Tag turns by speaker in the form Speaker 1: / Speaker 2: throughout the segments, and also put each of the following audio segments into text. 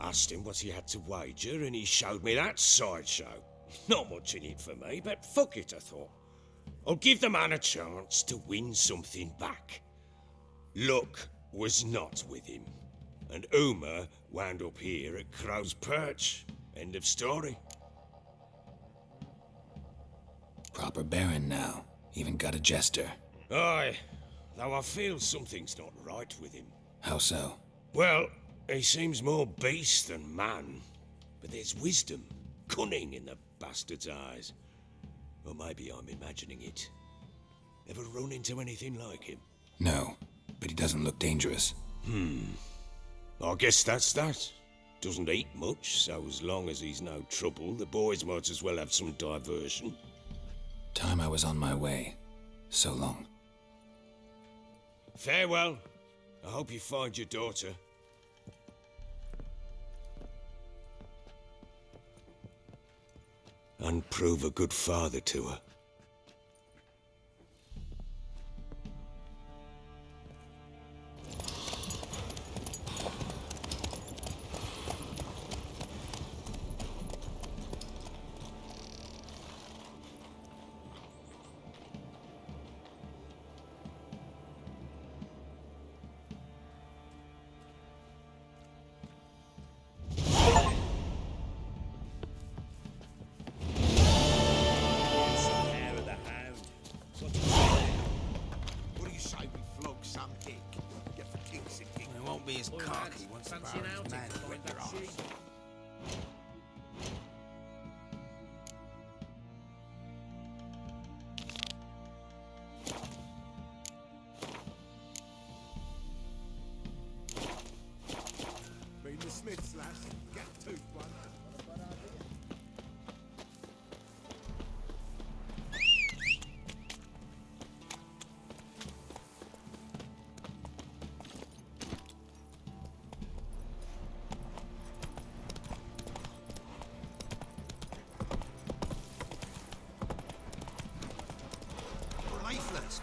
Speaker 1: Asked him what he had to wager, and he showed me that sideshow. Not much in it for me, but fuck it, I thought. I'll give the man a chance to win something back. Luck was not with him, and Uma wound up here at Crow's Perch. End of story.
Speaker 2: Proper baron now. Even got a jester.
Speaker 1: Aye, though I feel something's not right with him.
Speaker 2: How so?
Speaker 1: Well, he seems more beast than man, but there's wisdom, cunning in the bastard's eyes. Or maybe I'm imagining it. Ever run into anything like him?
Speaker 2: No, but he doesn't look dangerous.
Speaker 1: I guess that's that. Doesn't eat much, so as long as he's no trouble, the boys might as well have some diversion.
Speaker 2: Time I was on my way. So long.
Speaker 1: Farewell. I hope you find your daughter. And prove a good father to her.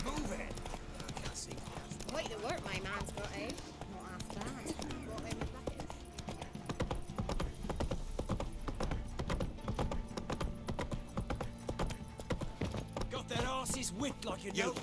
Speaker 3: Move it! I can't see.
Speaker 4: Quite the work my man's got, eh? Not half bad. What in the bucket?
Speaker 3: Got their asses whipped like you know.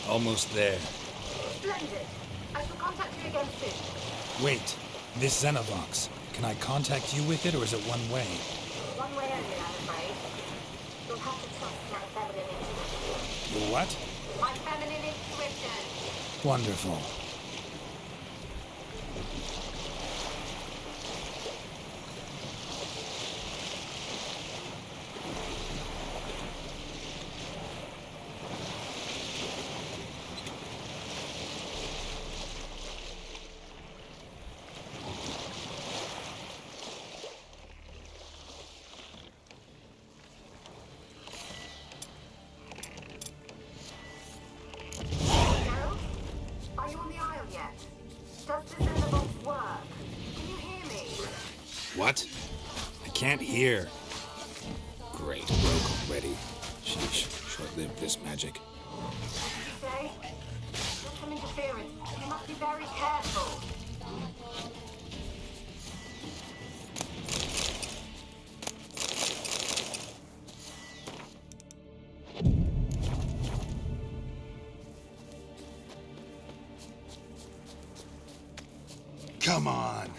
Speaker 2: Almost there.
Speaker 5: Splendid. I shall contact you again soon.
Speaker 6: Wait, this Xenovox. Can I contact you with it, or is it one way?
Speaker 5: One way only, I'm afraid. You'll have to trust my feminine intuition.
Speaker 6: Your what?
Speaker 5: My feminine intuition.
Speaker 6: Wonderful. can't hear.
Speaker 2: Great, broke already. Sheesh, short-lived this magic.
Speaker 5: Say? There's some interference. You must be very careful.
Speaker 6: Come on.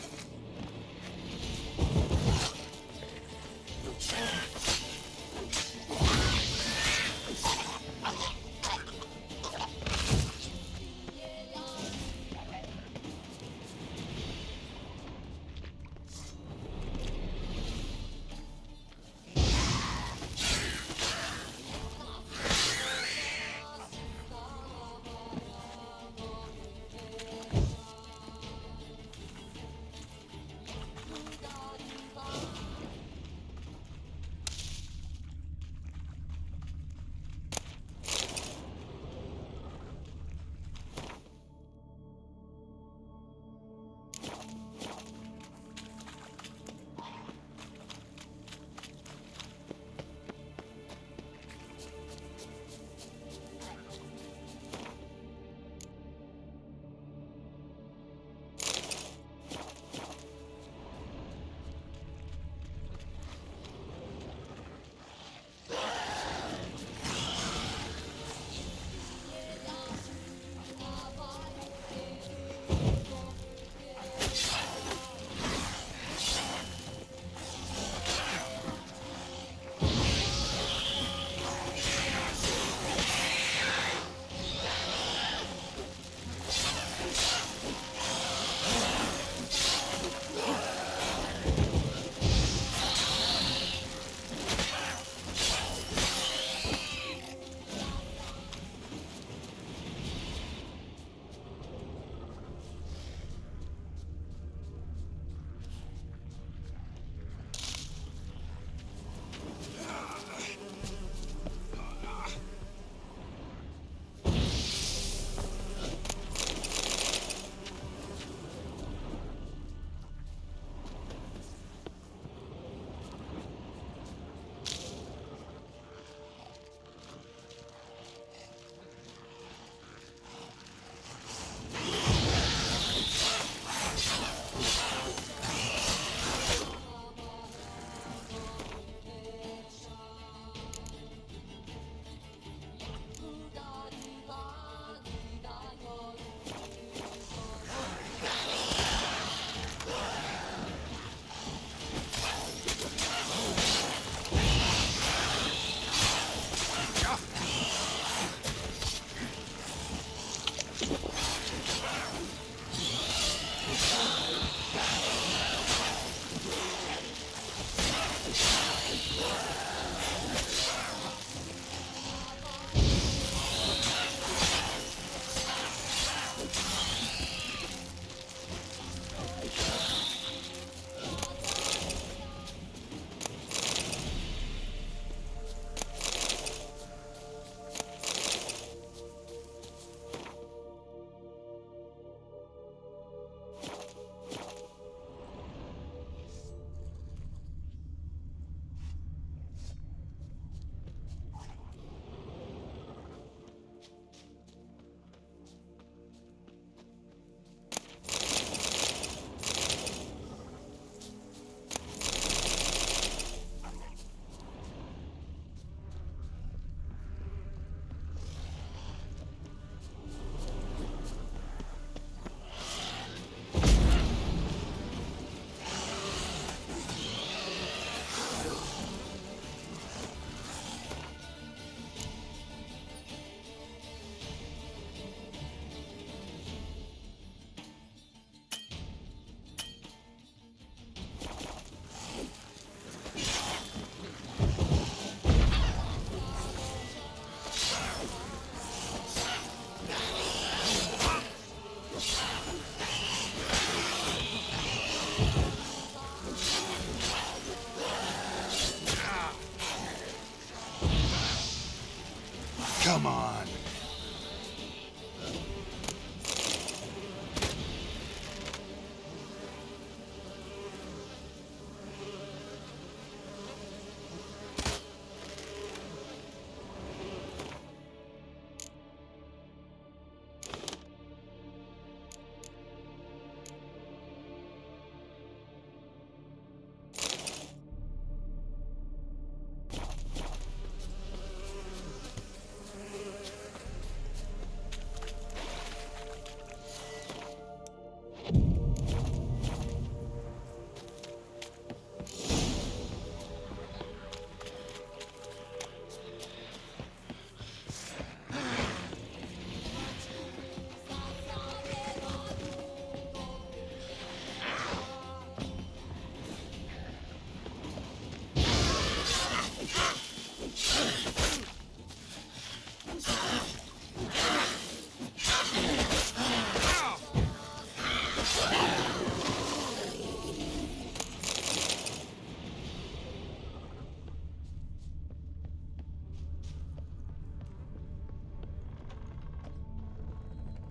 Speaker 6: Come on.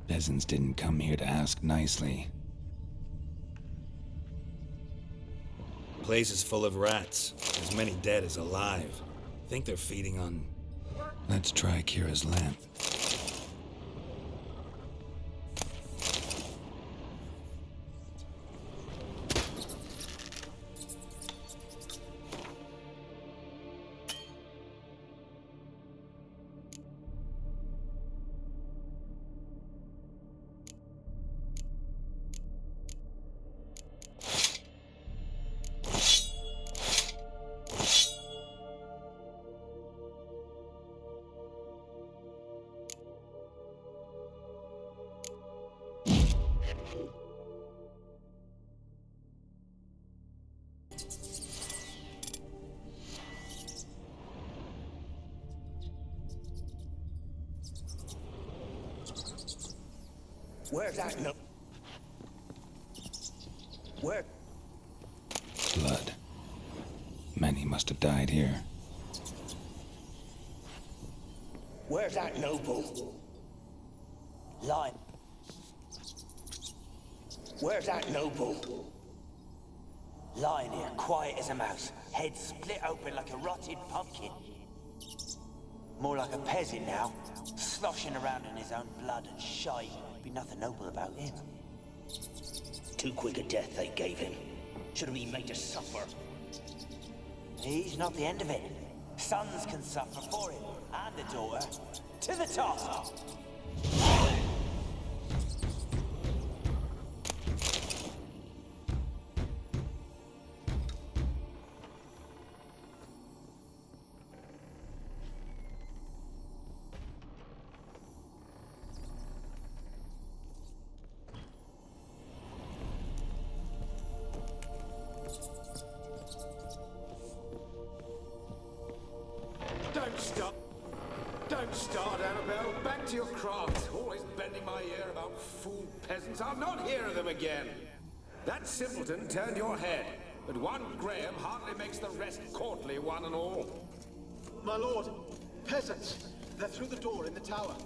Speaker 2: Peasants didn't come here to ask nicely.
Speaker 6: Place is full of rats. As many dead as alive. Think they're feeding on...
Speaker 2: Let's try Kira's lamp.
Speaker 3: Where's that no? Where?
Speaker 2: Blood. Many must have died here.
Speaker 3: Where's that noble? Line. Where's that noble? Lying here, quiet as a mouse, head split open like a rotted pumpkin. More like a peasant now, sloshing around in his own blood and shite. Be nothing noble about him. Too quick a death they gave him. Should have been made to suffer. He's not the end of it. Sons can suffer for him, and the daughter. To the top!
Speaker 7: Don't start, Annabelle. Back to your craft. Always bending my ear about fool peasants. I'll not hear of them again. That simpleton turned your head, but one Graham hardly makes the rest courtly, one and all.
Speaker 8: My lord, peasants. They're through the door in the tower.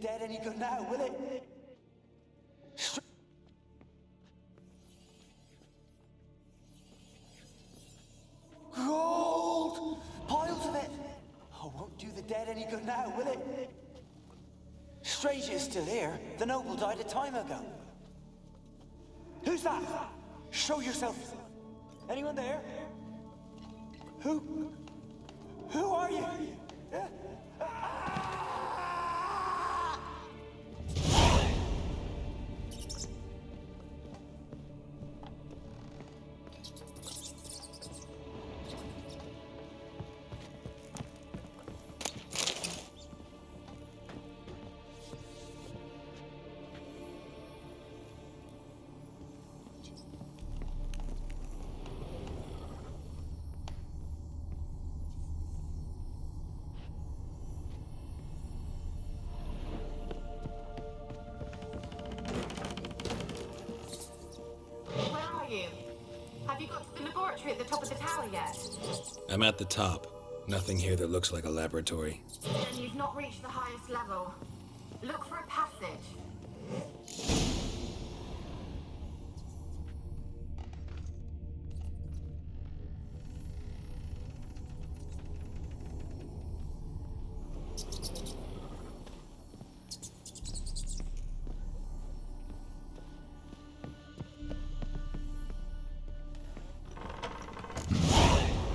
Speaker 3: Dead any good now, will it? Gold! Piles of it! Oh, won't do the dead any good now, will it? Strange it's still here. The noble died a time ago. Who's that? Show yourself. Anyone there? Who are you?
Speaker 5: Have you got to the laboratory at the top of the tower yet?
Speaker 6: I'm at the top. Nothing here that looks like a laboratory.
Speaker 5: Then you've not reached the highest level. Look for a passage.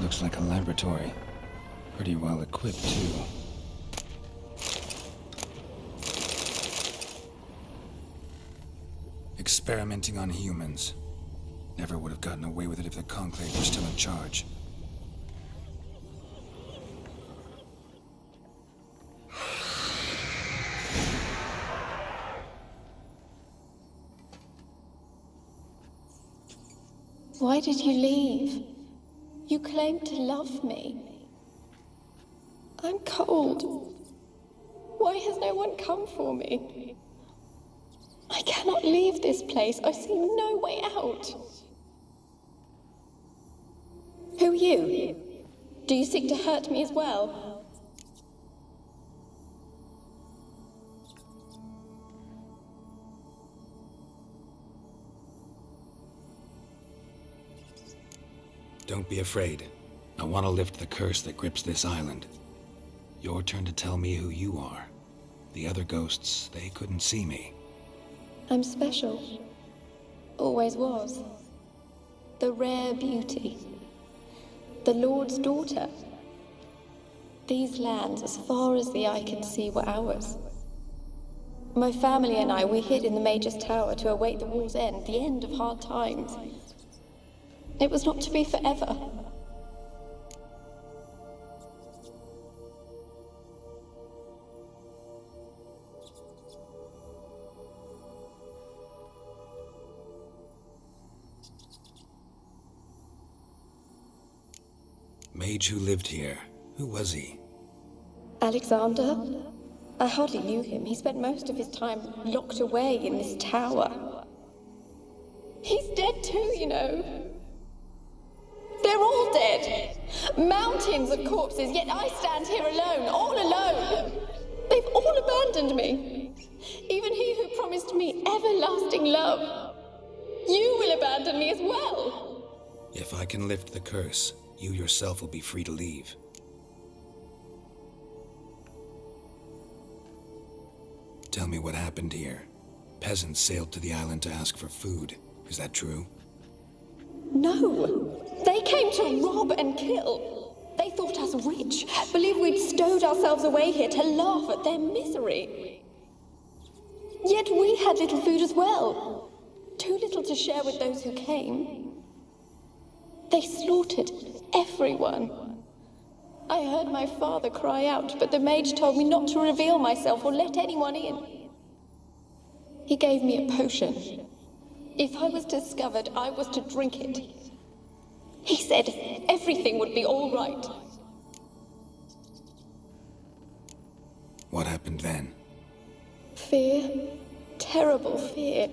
Speaker 2: Looks like a laboratory. Pretty well equipped, too. Experimenting on humans. Never would have gotten away with it if the Conclave were still in charge.
Speaker 9: Why did you leave? You claimed to love me. I'm cold. Why has no one come for me? I cannot leave this place. I see no way out. Who are you? Do you seek to hurt me as well?
Speaker 2: Don't be afraid. I want to lift the curse that grips this island. Your turn to tell me who you are. The other ghosts, they couldn't see me.
Speaker 9: I'm special. Always was. The rare beauty. The Lord's daughter. These lands, as far as the eye can see, were ours. My family and I, we hid in the Mage's Tower to await the war's end, the end of hard times. It was not to be forever.
Speaker 2: Mage who lived here. Who was he?
Speaker 9: Alexander? I hardly knew him. He spent most of his time locked away in this tower. He's dead too, you know. They're all dead. Mountains of corpses, yet I stand here alone, all alone. They've all abandoned me. Even he who promised me everlasting love. You will abandon me as well.
Speaker 2: If I can lift the curse, you yourself will be free to leave. Tell me what happened here. Peasants sailed to the island to ask for food. Is that true?
Speaker 9: No. They came to rob and kill. They thought us rich, believed we'd stowed ourselves away here to laugh at their misery. Yet we had little food as well. Too little to share with those who came. They slaughtered everyone. I heard my father cry out, but the mage told me not to reveal myself or let anyone in. He gave me a potion. If I was discovered, I was to drink it. He said everything would be all right.
Speaker 2: What happened then?
Speaker 9: Fear. Terrible fear.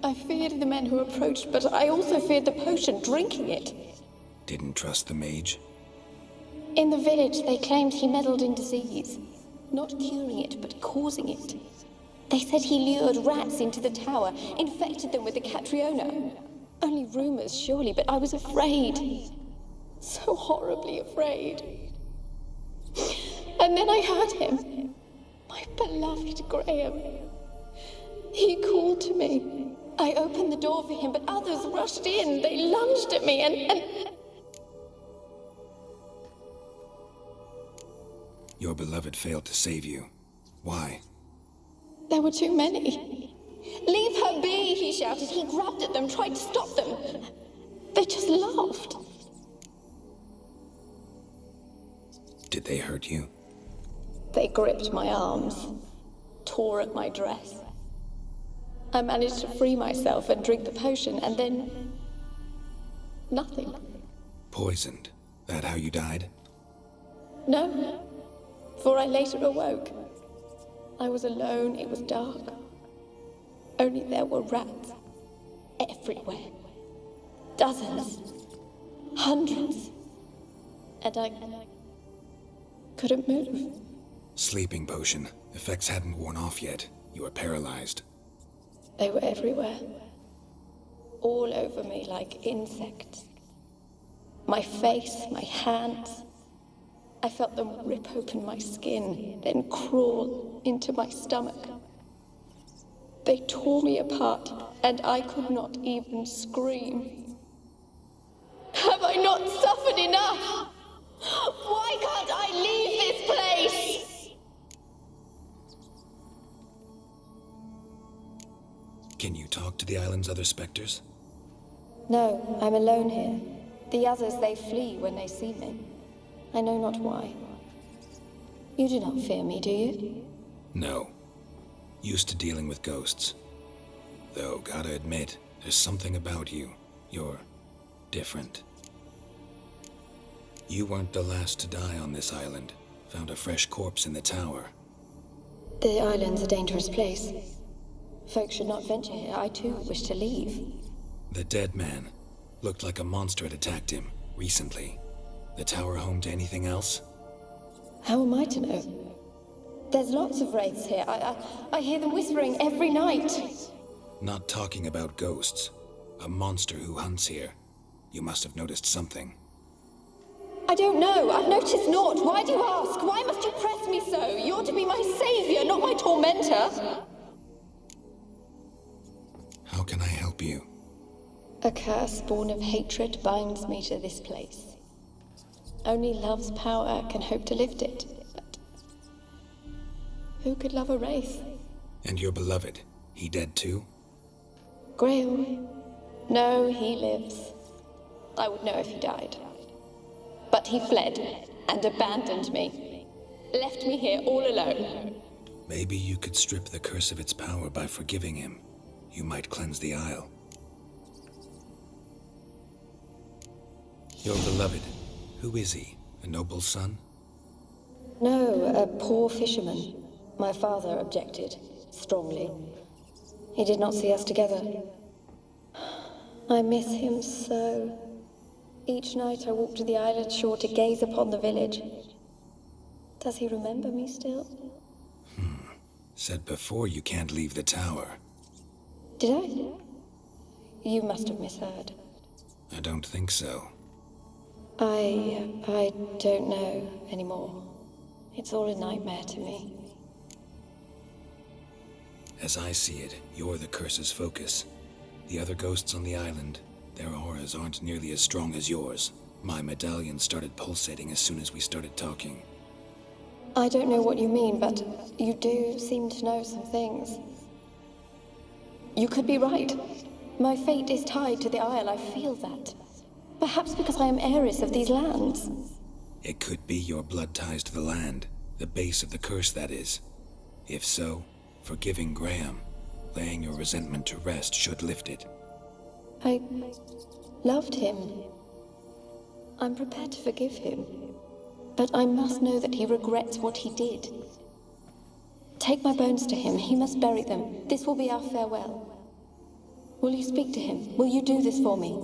Speaker 9: I feared the men who approached, but I also feared the potion, drinking it.
Speaker 2: Didn't trust the mage?
Speaker 9: In the village, they claimed he meddled in disease. Not curing it, but causing it. They said he lured rats into the tower, infected them with the Catriona. Only rumors, surely, but I was afraid. So horribly afraid. And then I heard him. My beloved Graham. He called to me. I opened the door for him, but others rushed in. They lunged at me and...
Speaker 2: Your beloved failed to save you. Why?
Speaker 9: There were too many. Leave her be, he shouted. He grabbed at them, tried to stop them. They just laughed.
Speaker 2: Did they hurt you?
Speaker 9: They gripped my arms, tore at my dress. I managed to free myself and drink the potion, and then... nothing.
Speaker 2: Poisoned. That how you died?
Speaker 9: No, for I later awoke. I was alone, it was dark. Only there were rats. Everywhere. Dozens. Hundreds. And I couldn't move.
Speaker 2: Sleeping potion. Effects hadn't worn off yet. You were paralyzed.
Speaker 9: They were everywhere. All over me like insects. My face, my hands. I felt them rip open my skin, then crawl into my stomach. They tore me apart, and I could not even scream. Have I not suffered enough? Why can't I leave this place?
Speaker 2: Can you talk to the island's other specters?
Speaker 9: No, I'm alone here. The others, they flee when they see me. I know not why. You do not fear me, do you?
Speaker 2: No. Used to dealing with ghosts. Though, gotta admit, there's something about you. You're different. You weren't the last to die on this island. Found a fresh corpse in the tower.
Speaker 9: The island's a dangerous place. Folks should not venture here. I too wish to leave.
Speaker 2: The dead man. Looked like a monster had attacked him, recently. The tower home to anything else?
Speaker 9: How am I to know? There's lots of wraiths here. I hear them whispering every night.
Speaker 2: Not talking about ghosts. A monster who hunts here. You must have noticed something.
Speaker 9: I don't know. I've noticed naught. Why do you ask? Why must you press me so? You're to be my savior, not my tormentor.
Speaker 2: How can I help you?
Speaker 9: A curse born of hatred binds me to this place. Only love's power can hope to lift it. But who could love a wraith?
Speaker 2: And your beloved, he dead too?
Speaker 9: Graham? No, he lives. I would know if he died. But he fled and abandoned me. Left me here all alone.
Speaker 2: Maybe you could strip the curse of its power by forgiving him. You might cleanse the Isle. Your beloved, who is he? A noble son?
Speaker 9: No, a poor fisherman. My father objected, strongly. He did not see us together. I miss him so. Each night I walk to the island shore to gaze upon the village. Does he remember me still?
Speaker 2: Said before you can't leave the tower.
Speaker 9: Did I? You must have misheard.
Speaker 2: I don't think so.
Speaker 9: I don't know anymore. It's all a nightmare to me.
Speaker 2: As I see it, you're the curse's focus. The other ghosts on the island, their auras aren't nearly as strong as yours. My medallion started pulsating as soon as we started talking.
Speaker 9: I don't know what you mean, but you do seem to know some things. You could be right. My fate is tied to the Isle, I feel that. Perhaps because I am heiress of these lands.
Speaker 2: It could be your blood ties to the land, the base of the curse, that is. If so, forgiving Graham, laying your resentment to rest should lift it.
Speaker 9: I loved him. I'm prepared to forgive him. But I must know that he regrets what he did. Take my bones to him. He must bury them. This will be our farewell. Will you speak to him? Will you do this for me?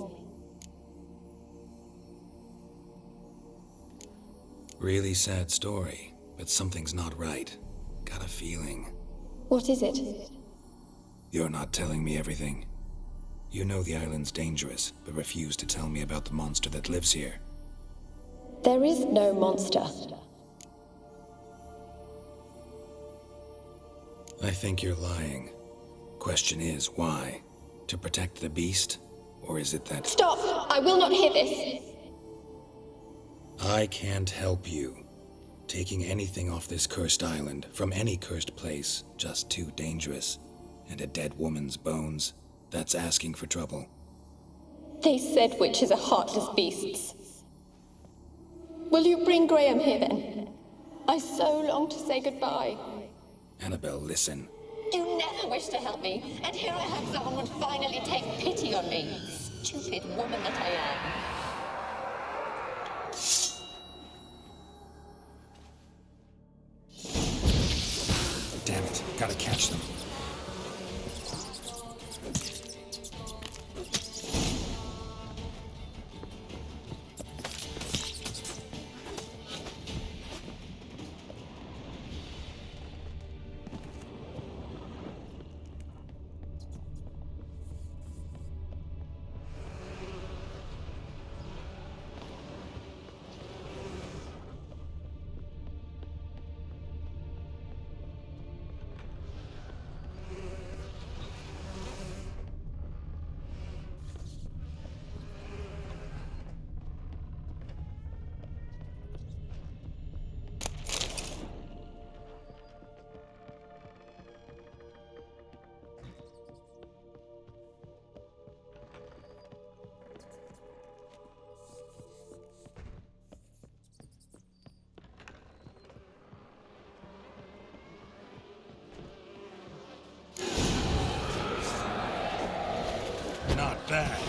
Speaker 2: Really sad story, but something's not right. Got a feeling.
Speaker 9: What is it?
Speaker 2: You're not telling me everything. You know the island's dangerous, but refuse to tell me about the monster that lives here.
Speaker 9: There is no monster.
Speaker 2: I think you're lying. Question is, why? To protect the beast? Or is it that...
Speaker 9: Stop! I will not hear this!
Speaker 2: I can't help you. Taking anything off this cursed island, from any cursed place, just too dangerous. And a dead woman's bones, that's asking for trouble.
Speaker 9: They said witches are heartless beasts. Will you bring Graham here then? I so long to say goodbye.
Speaker 2: Annabelle, listen.
Speaker 9: You never wished to help me, and here I have someone would finally take pity on me. Stupid woman that I am.
Speaker 2: Damn it, gotta catch them.
Speaker 6: bad.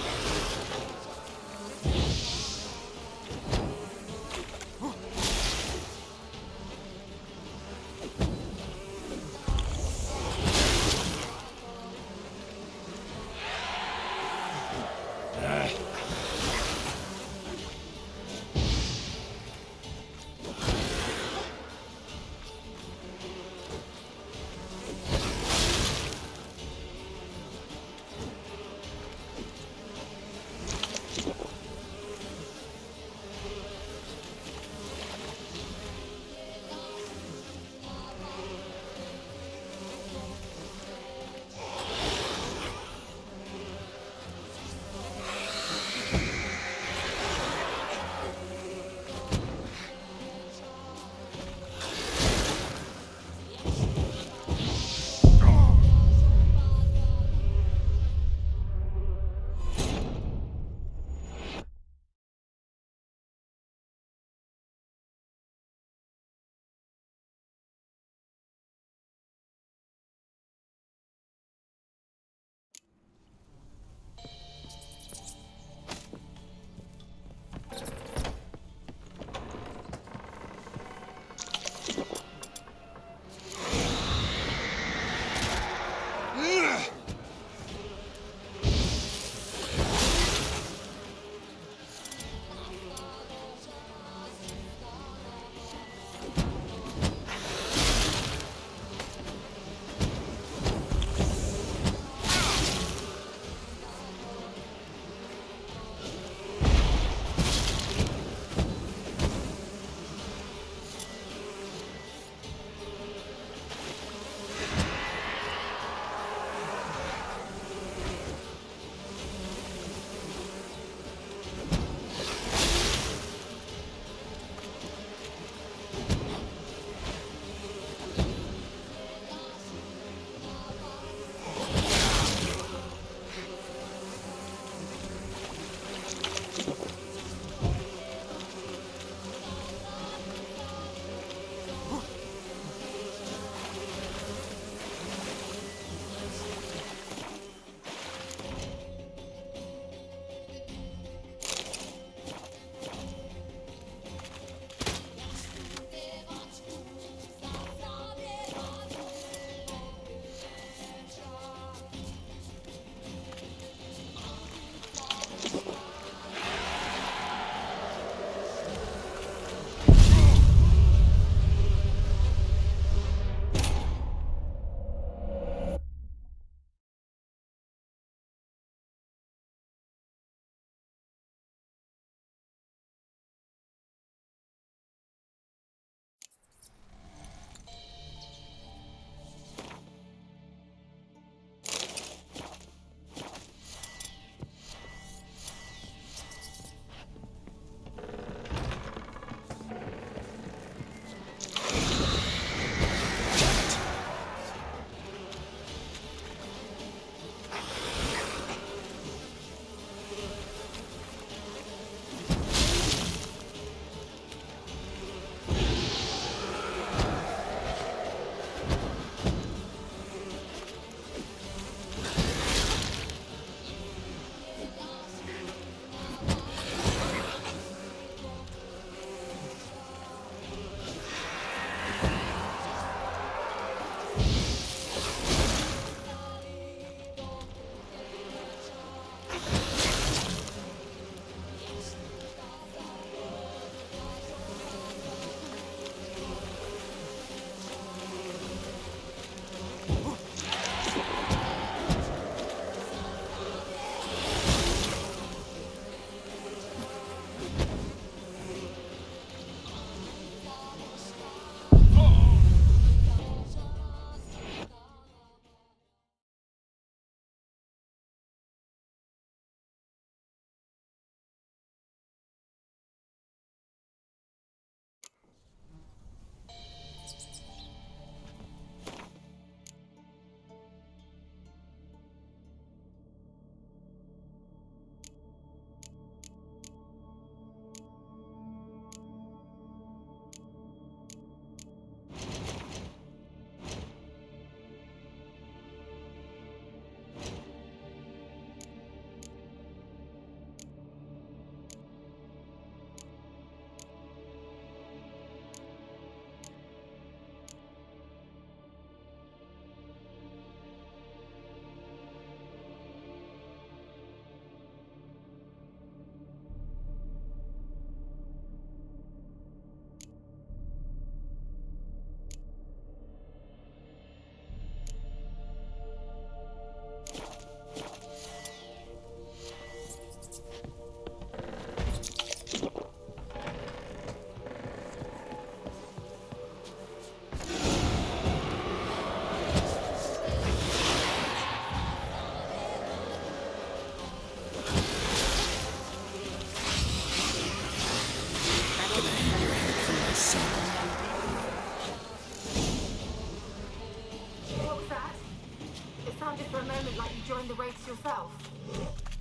Speaker 5: for a moment like you joined the race yourself.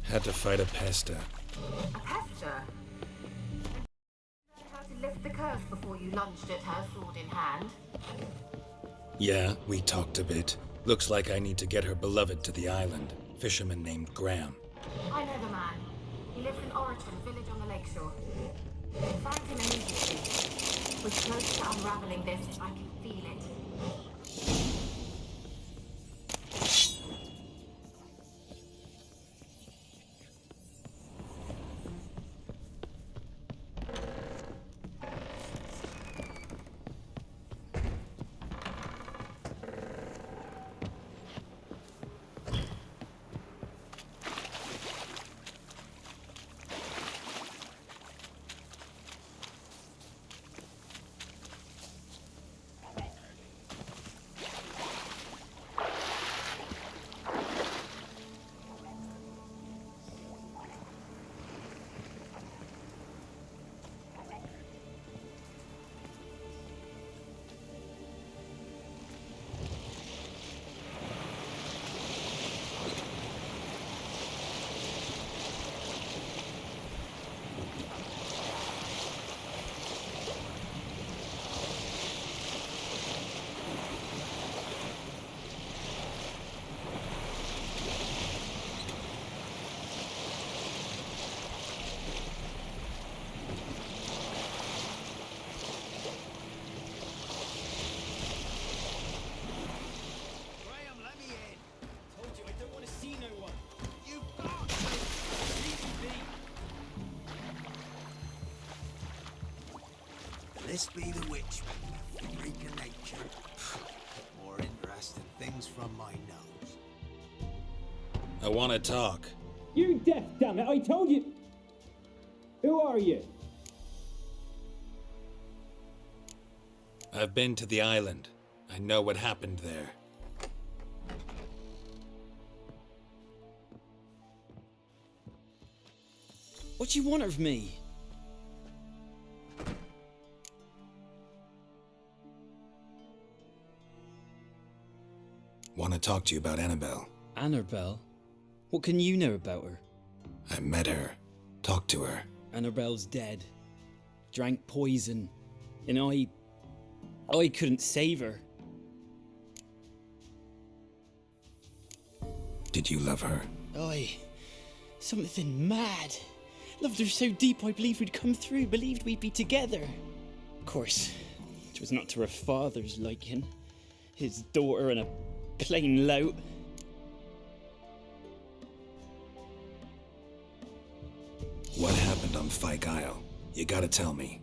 Speaker 2: Had to fight a pesta.
Speaker 5: A pester? And how to lift the curse before you lunged at her, sword in hand?
Speaker 2: Yeah, we talked a bit. Looks like I need to get her beloved to the island. Fisherman named Graham.
Speaker 5: I know the man. He lives in Oriton, village on the lakeshore. Find him immediately. We're close to unraveling this. I can feel it.
Speaker 10: This be the witch, freak of nature. More interesting things from my nose.
Speaker 2: I want to talk.
Speaker 11: You deaf, damn it! I told you. Who are you?
Speaker 2: I've been to the island. I know what happened there.
Speaker 12: What do you want of me?
Speaker 2: Want to talk to you about Annabelle.
Speaker 12: Annabelle? What can you know about her?
Speaker 2: I met her. Talked to her.
Speaker 12: Annabelle's dead. Drank poison. And I couldn't save her.
Speaker 2: Did you love her?
Speaker 12: Something mad. Loved her so deep I believed we'd come through, believed we'd be together. Of course, it was not to her father's liking. His daughter and a plain lout.
Speaker 2: What happened on Fyke Isle? You gotta tell me.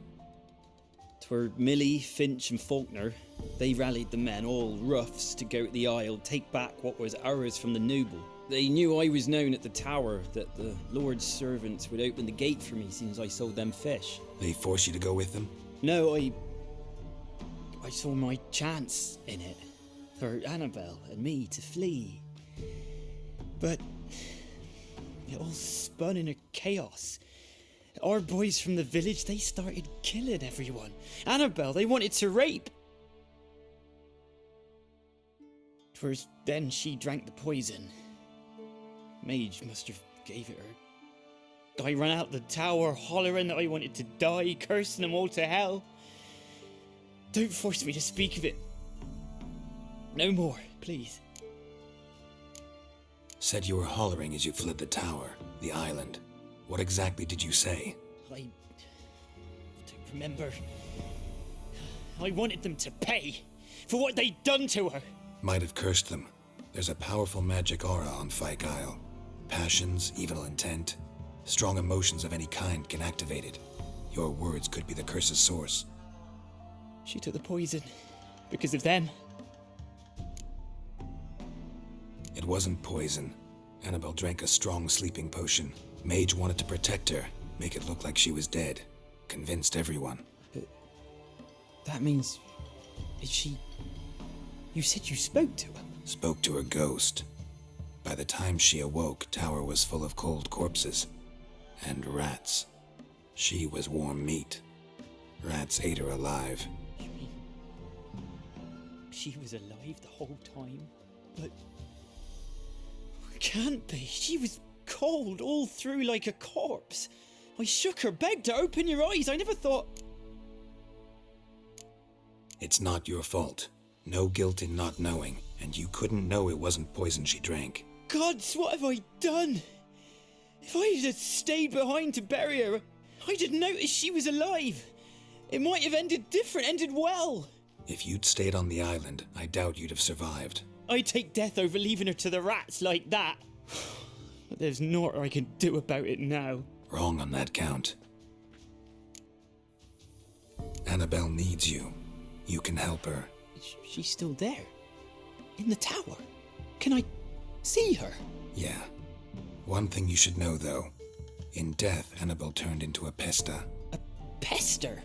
Speaker 12: 'Twere Millie, Finch and Faulkner. They rallied the men, all roughs, to go to the Isle, take back what was ours from the noble. They knew I was known at the tower, that the Lord's servants would open the gate for me since I sold them fish.
Speaker 2: They forced you to go with them?
Speaker 12: No, I saw my chance in it. For Annabelle and me to flee. But it all spun in a chaos. Our boys from the village, they started killing everyone. Annabelle, they wanted to rape. 'Twas then she drank the poison. Mage must have gave it her. I ran out the tower hollering that I wanted to die, cursing them all to hell. Don't force me to speak of it. No more, please.
Speaker 2: Said you were hollering as you fled the tower, the island. What exactly did you say?
Speaker 12: I don't remember. I wanted them to pay for what they'd done to her.
Speaker 2: Might have cursed them. There's a powerful magic aura on Fyke Isle. Passions, evil intent, strong emotions of any kind can activate it. Your words could be the curse's source.
Speaker 12: She took the poison because of them.
Speaker 2: It wasn't poison. Annabelle drank a strong sleeping potion. Mage wanted to protect her, make it look like she was dead. Convinced everyone.
Speaker 12: But that means... Is she... You said you spoke to her?
Speaker 2: Spoke to her ghost. By the time she awoke, tower was full of cold corpses. And rats. She was warm meat. Rats ate her alive.
Speaker 12: You mean... She was alive the whole time? But... can't be. She was cold all through like a corpse. I shook her, begged her, open your eyes. I never thought...
Speaker 2: It's not your fault. No guilt in not knowing, and you couldn't know it wasn't poison she drank.
Speaker 12: Gods, what have I done? If I had stayed behind to bury her, I didn't notice she was alive. It might have ended different, ended well.
Speaker 2: If you'd stayed on the island, I doubt you'd have survived.
Speaker 12: I'd take death over leaving her to the rats like that. But there's naught I can do about it now.
Speaker 2: Wrong on that count. Annabelle needs you. You can help her.
Speaker 12: She's still there. In the tower. Can I see her?
Speaker 2: Yeah. One thing you should know, though. In death, Annabelle turned into a pesta.
Speaker 12: A pester?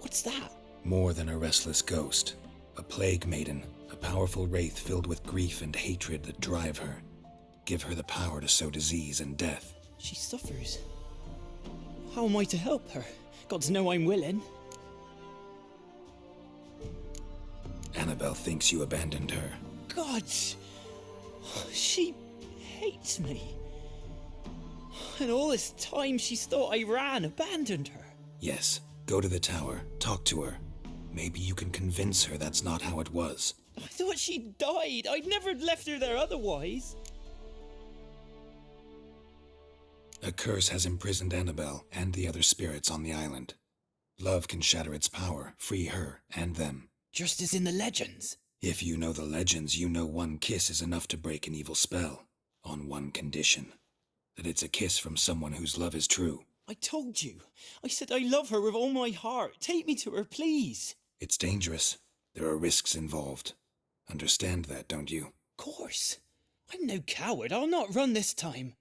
Speaker 12: What's that?
Speaker 2: More than a restless ghost. A plague maiden. A powerful wraith filled with grief and hatred that drive her. Give her the power to sow disease and death.
Speaker 12: She suffers. How am I to help her? Gods know I'm willing.
Speaker 2: Annabelle thinks you abandoned her.
Speaker 12: Gods! She hates me. And all this time she's thought I abandoned her.
Speaker 2: Yes, go to the tower, talk to her. Maybe you can convince her that's not how it was.
Speaker 12: I thought she died. I'd never left her there otherwise.
Speaker 2: A curse has imprisoned Annabelle and the other spirits on the island. Love can shatter its power, free her and them.
Speaker 12: Just as in the legends.
Speaker 2: If you know the legends, you know one kiss is enough to break an evil spell. On one condition. That it's a kiss from someone whose love is true.
Speaker 12: I told you. I said I love her with all my heart. Take me to her, please.
Speaker 2: It's dangerous. There are risks involved. Understand that, don't you?
Speaker 12: Of course. I'm no coward. I'll not run this time.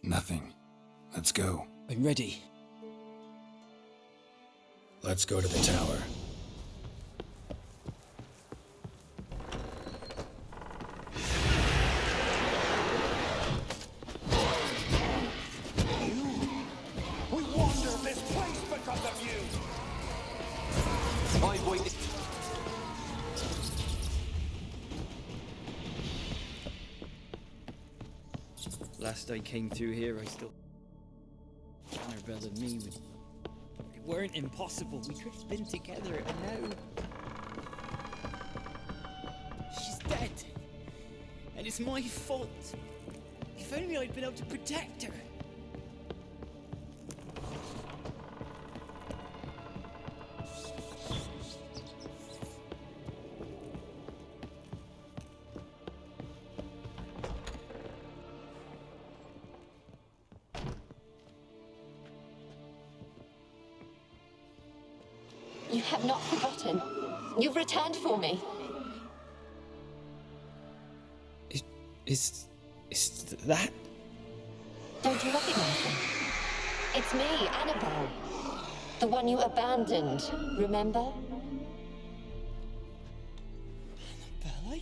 Speaker 2: Nothing. Let's go.
Speaker 12: I'm ready.
Speaker 2: Let's go to the tower.
Speaker 7: We wander this place because of you!
Speaker 3: I've waited.
Speaker 12: Last I came through here, I still... Annabelle and me weren't impossible. We could have been together, and now... She's dead. And it's my fault. If only I'd been able to protect her.
Speaker 9: You have not forgotten. You've returned for me.
Speaker 12: Is that?
Speaker 9: Don't you recognize me? It's me, Annabelle. The one you abandoned, remember?
Speaker 12: Annabelle, I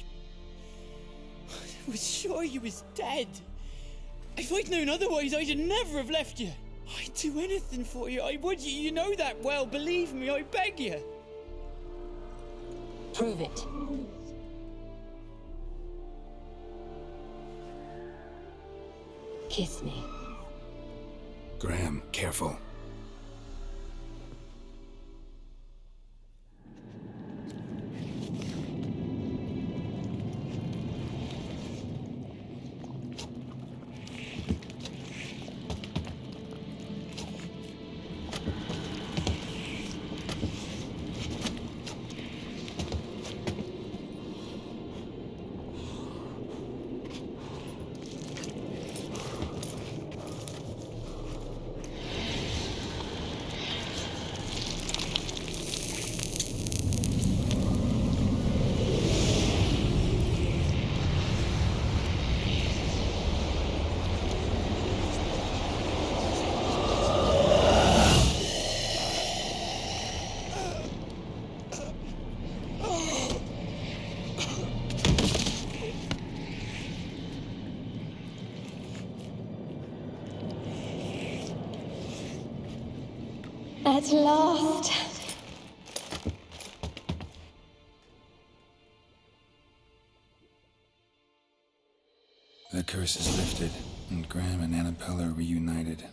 Speaker 12: was sure you was dead. If I'd known otherwise, I'd never have left you. I'd do anything for you. I would. You know that well. Believe me, I beg you.
Speaker 9: Prove it. Kiss me.
Speaker 2: Graham, careful.
Speaker 9: At last.
Speaker 2: The curse is lifted, and Graham and Annabelle are reunited.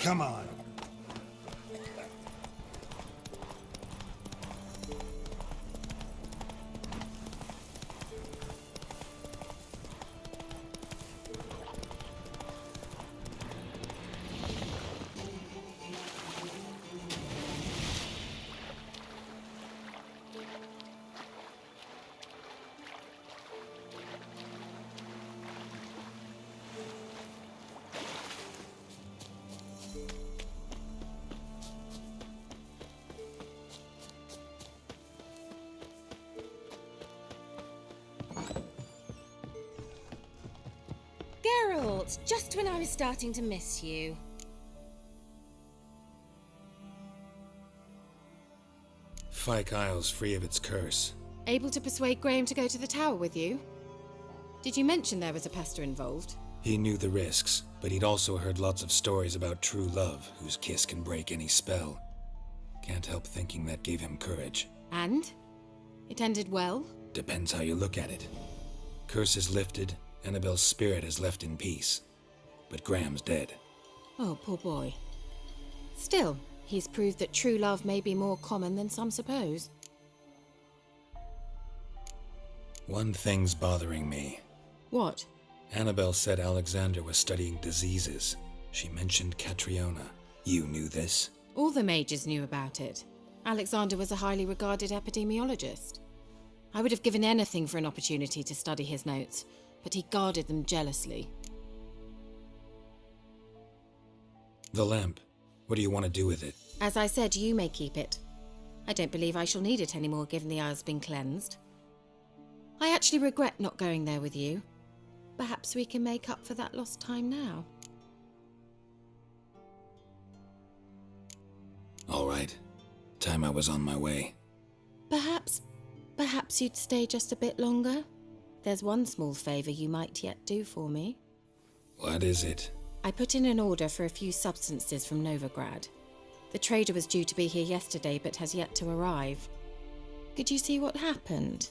Speaker 10: Come on.
Speaker 4: Geralt, just when I was starting to miss you.
Speaker 2: Fyke Isle's free of its curse.
Speaker 4: Able to persuade Graham to go to the tower with you? Did you mention there was a pester involved?
Speaker 2: He knew the risks, but he'd also heard lots of stories about true love, whose kiss can break any spell. Can't help thinking that gave him courage.
Speaker 4: And? It ended well?
Speaker 2: Depends how you look at it. Curse is lifted, Annabelle's spirit is left in peace. But Graham's dead.
Speaker 4: Oh, poor boy. Still, he's proved that true love may be more common than some suppose.
Speaker 2: One thing's bothering me.
Speaker 4: What?
Speaker 2: Annabelle said Alexander was studying diseases. She mentioned Catriona. You knew this?
Speaker 4: All the mages knew about it. Alexander was a highly regarded epidemiologist. I would have given anything for an opportunity to study his notes, but he guarded them jealously.
Speaker 2: The lamp. What do you want to do with it?
Speaker 4: As I said, you may keep it. I don't believe I shall need it anymore, given the Isle's been cleansed. I actually regret not going there with you. Perhaps we can make up for that lost time now.
Speaker 2: All right. Time I was on my way.
Speaker 4: Perhaps you'd stay just a bit longer? There's one small favour you might yet do for me.
Speaker 2: What is it?
Speaker 4: I put in an order for a few substances from Novigrad. The trader was due to be here yesterday but has yet to arrive. Could you see what happened?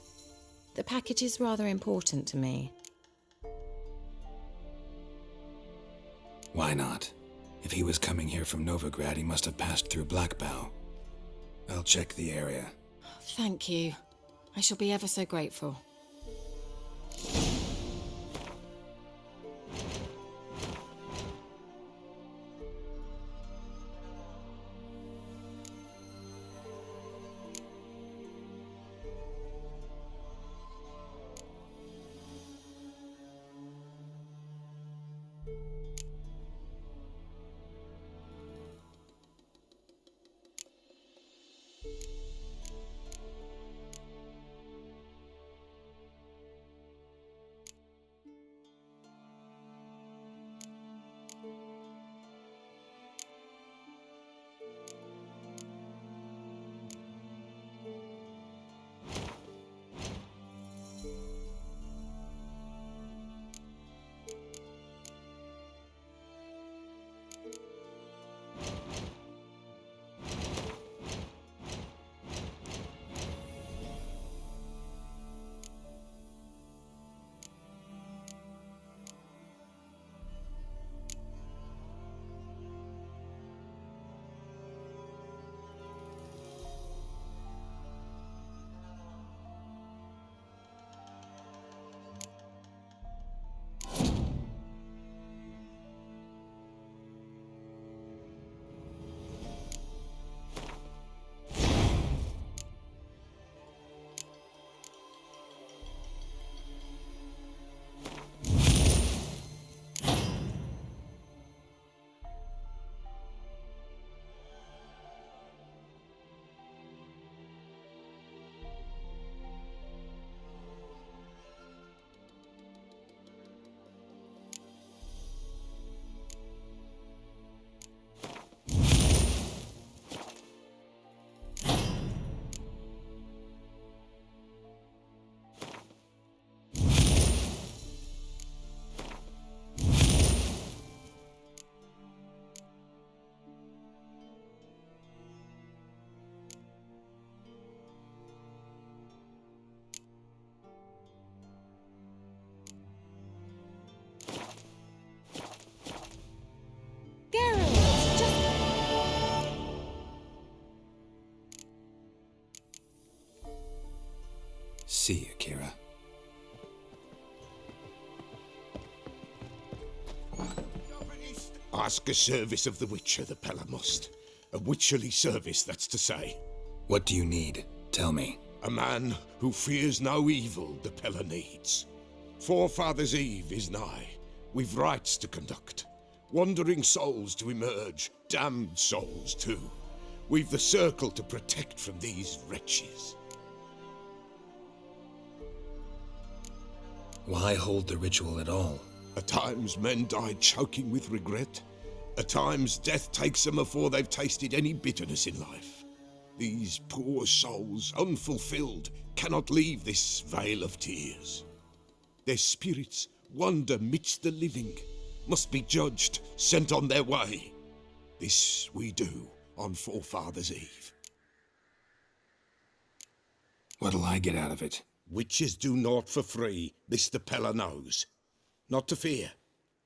Speaker 4: The package is rather important to me.
Speaker 2: Why not? If he was coming here from Novigrad, he must have passed through Blackbow. I'll check the area.
Speaker 4: Thank you. I shall be ever so grateful.
Speaker 2: See you, Ciri.
Speaker 1: Ask a service of the Witcher, the Pella must. A witcherly service, that's to say.
Speaker 2: What do you need? Tell me.
Speaker 1: A man who fears no evil the Pella needs. Forefathers' Eve is nigh. We've rites to conduct. Wandering souls to emerge, damned souls too. We've the circle to protect from these wretches.
Speaker 2: Why hold the ritual at all?
Speaker 1: At times men die choking with regret. At times death takes them before they've tasted any bitterness in life. These poor souls, unfulfilled, cannot leave this vale of tears. Their spirits wander midst the living, must be judged, sent on their way. This we do on Forefathers' Eve.
Speaker 2: What'll I get out of it?
Speaker 1: Witches do naught for free, this the Pella knows. Not to fear.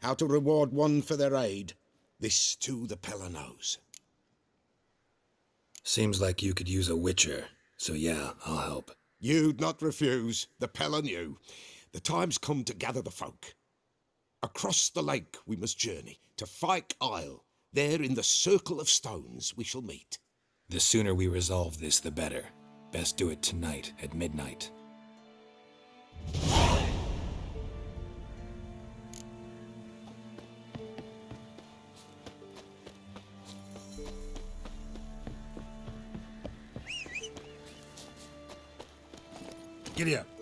Speaker 1: How to reward one for their aid, this too the Pella knows.
Speaker 2: Seems like you could use a witcher, so yeah, I'll help.
Speaker 1: You'd not refuse, the Pella knew. The time's come to gather the folk. Across the lake we must journey, to Fyke Isle. There in the circle of stones we shall meet.
Speaker 2: The sooner we resolve this, the better. Best do it tonight at midnight.
Speaker 6: Giddy up.